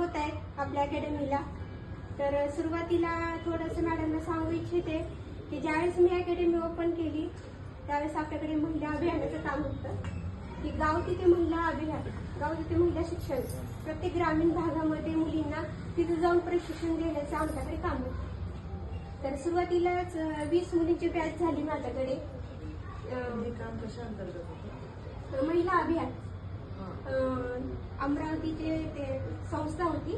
होत आहेत आपल्या अकॅडमीला. तर सुरुवातीला थोडंसं मॅडमला सांगू इच्छिते की ज्यावेळेस मी अकॅडमी ओपन केली त्यावेळेस आपल्याकडे महिला अभियानाचं काम होतं की गाव तिथे महिला अभियान, गाव तिथे महिला शिक्षण. प्रत्येक ग्रामीण भागामध्ये मुलींना तिथे जाऊन प्रशिक्षण देण्याचं आमच्याकडे काम होतं. तर सुरुवातीलाच 20 मुलींची बॅच झाली माझ्याकडे. काम कशा अंतर्गत होतं? महिला अभियान अमरावतीचे ते संस्था होती,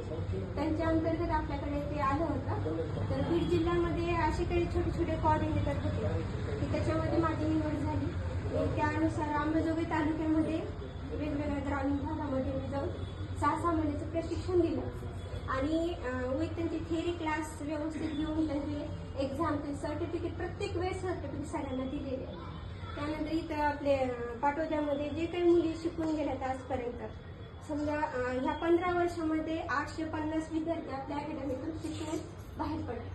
त्यांच्या अंतर्गत आपल्याकडे ते आलं होतं. तर बीड जिल्ह्यामध्ये असे काही छोटे छोटे कोऑर्डिनेटर होते की त्याच्यामध्ये माझी निवड झाली. त्यानुसार अंबाजोगाई तालुक्यामध्ये वेगवेगळ्या ग्रामीण भागामध्ये मी जाऊन 6 महिन्याचं प्रशिक्षण दिलं आणि विथ त्यांचे थिअरी क्लास व्यवस्थित घेऊन त्यांचे एक्झाम, ते सर्टिफिकेट प्रत्येक वेळेस सर्टिफिकेट सगळ्यांना दिलेले. त्यानंतर इथं आपले पाटोद्यामध्ये जे काही मुली शिकून गेल्यात आजपर्यंत, समजा ह्या 15 वर्षामध्ये 850 विद्यार्थी आपल्या अकॅडमीतून शिकून बाहेर पडले.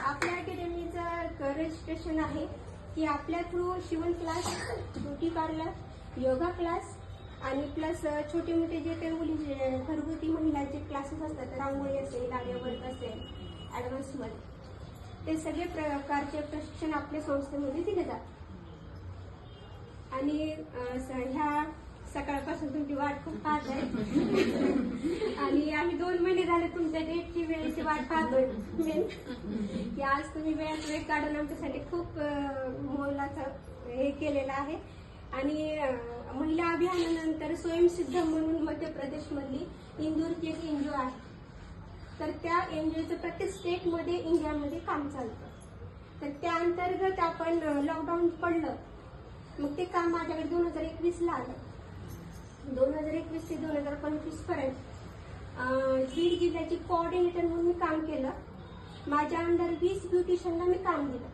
आपल्या अकॅडमीचं रजिस्ट्रेशन आहे की आपल्या थ्रू शिवण class, beauty parlour, yoga class आणि प्लस छोटे मोठे जे काही मुलींचे घरगुती महिलांचे क्लासेस असतात, रांगोळी असेल, आर्यवर्क असेल, ॲडव्हान्समध्ये, ते सगळे प्रकारचे प्रशिक्षण आपल्या संस्थेमध्ये दिले जातात. आणि ह्या सकाळपासून तुमची वाट खूप पाहत आहे आणि आम्ही 2 महिने झाले तुमच्या डेटची वेळेची वाट पाहतोय की आज तुम्ही वेळ काढून आमच्यासाठी खूप मोलाचं हे केलेलं आहे. आणि महिला अभियानानंतर स्वयंसिद्ध म्हणून मध्य प्रदेशमधली इंदूरची एक एनजीओ आहे. तर त्या एनजीओचं प्रत्येक स्टेटमध्ये इंडियामध्ये काम चालतं. तर त्या अंतर्गत आपण लॉकडाऊन पडलं, मग ते काम माझ्याकडे 2021ला आलं. 2021 ते 2025 पर्यंत बीड जिल्ह्याची कोऑर्डिनेटर म्हणून मी काम केलं. माझ्या अंडर 20 ब्युटिशियनला मी काम दिलं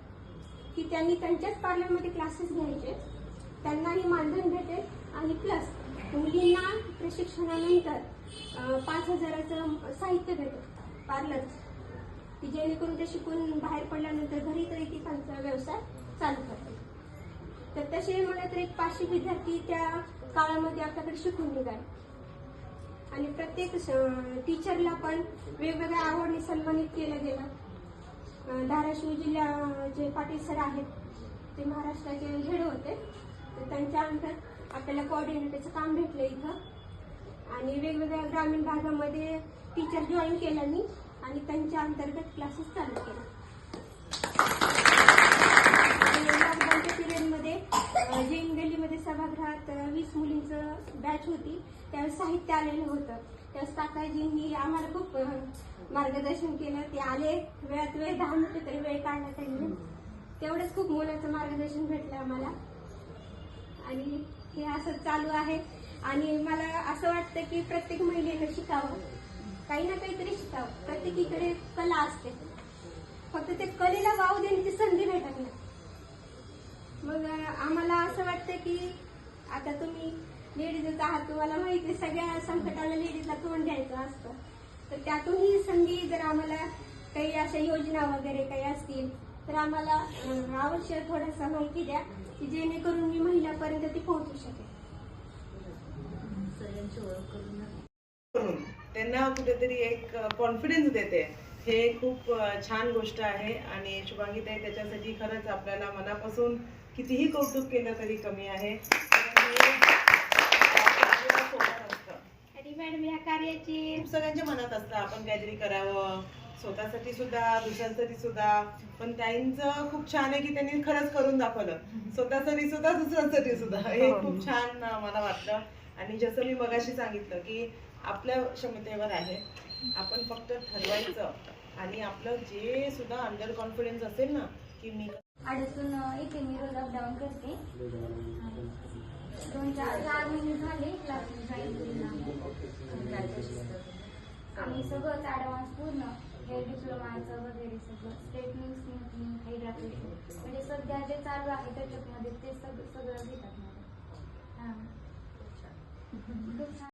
की त्यांनी त्यांच्याच पार्लरमध्ये क्लासेस घ्यायचे, त्यांनाही मानधन भेटेल आणि प्लस मुलींना प्रशिक्षणानंतर 5,000चं साहित्य भेटेल पार्लरचं, की जेणेकरून ते शिकून बाहेर पडल्यानंतर घरी तरी ती त्यांचा व्यवसाय चालू करते. तर तसे मला तर एक 500 विद्यार्थी त्या काळामध्ये आपल्याकडे शिकून निघाले. आणि प्रत्येक टीचरला पण वेगवेगळ्या आवडीने सन्मानित केलं गेलं. धाराशिव जिल्हा जे पाटील सर आहेत ते महाराष्ट्राचे हेड होते, तर त्यांच्या अंतर आपल्याला कोऑर्डिनेटरचं काम भेटलं इथं. आणि वेगवेगळ्या ग्रामीण भागामध्ये टीचर जॉईन केलं मी आणि त्यांच्या अंतर्गत क्लासेस चालू केले. लॉकडाऊनच्या पिरियडमध्ये जैन गल्लीमध्ये सभागृहात 20 मुलींचं बॅच होती, त्यावेळेस साहित्य आलेलं होतं. त्यावेळेस काकाजींनी आम्हाला खूप मार्गदर्शन केलं. ते आले वेळात वेळ 10 मिनिटं तरी वेळ काढला त्यांनी, तेवढंच खूप मोलाचं मार्गदर्शन भेटलं आम्हाला. आणि हे असं चालू आहे. आणि मला असं वाटतं की प्रत्येक महिलेनं शिकावं, काही ना काहीतरी शिकावं. प्रत्येकीकडे कला असते, फक्त ते कलेला वाव देण्याची संधी भेटत नाही. मग आम्हाला असं वाटतं की आता तुम्ही लेडीजच आहात, तुम्हाला माहिती सगळ्या संकटाला लेडीजला तोंड द्यायचं असतं. तर त्यातून ही संधी जर आम्हाला काही अशा योजना वगैरे काही असतील तर आम्हाला अवश्य थोडासा माहिती द्या की जेणेकरून मी महिलापर्यंत ती पोहोचू शकेल. त्यांना कुठेतरी एक कॉन्फिडन्स देते, हे खूप छान गोष्ट आहे. आणि शुभांगीताई, त्याच्यासाठी खरंच आपल्याला मनापासून कितीही कौतुक केलं तरी कमी आहे. आणि मॅडम या कार्याची खूप सगळ्यांच्या मनात असतं आपण काहीतरी करावं, स्वतःसाठी सुद्धा दुसऱ्यांसाठी सुद्धा. पण ताईंचं खूप छान आहे की त्यांनी खरंच करून दाखवलं, स्वतःसाठी सुद्धा दुसऱ्यांसाठी सुद्धा. हे खूप छान मला वाटलं. आणि जसं मी मगाशी सांगितलं की आपल्या क्षमतेवर आहे, आपण फक्त ठरवायचं. आणि आपलं जे सुद्धा अंडर कॉन्फिडन्स असेल ना की मी अडचून इथे मी रोज अपडाऊन करते. 2-4 महिने झाले क्लासेस जॉईन करून. आम्ही सगळंच ॲडव्हान्स पूर्ण हेअर डिप्लोमाचं वगैरे सगळं, स्ट्रेटनिंग, स्मूथनिंग, हायड्रा फेशियल, म्हणजे सध्या जे चालू आहे त्याच्यामध्ये ते सगळं घेतात. हां, खूप छान.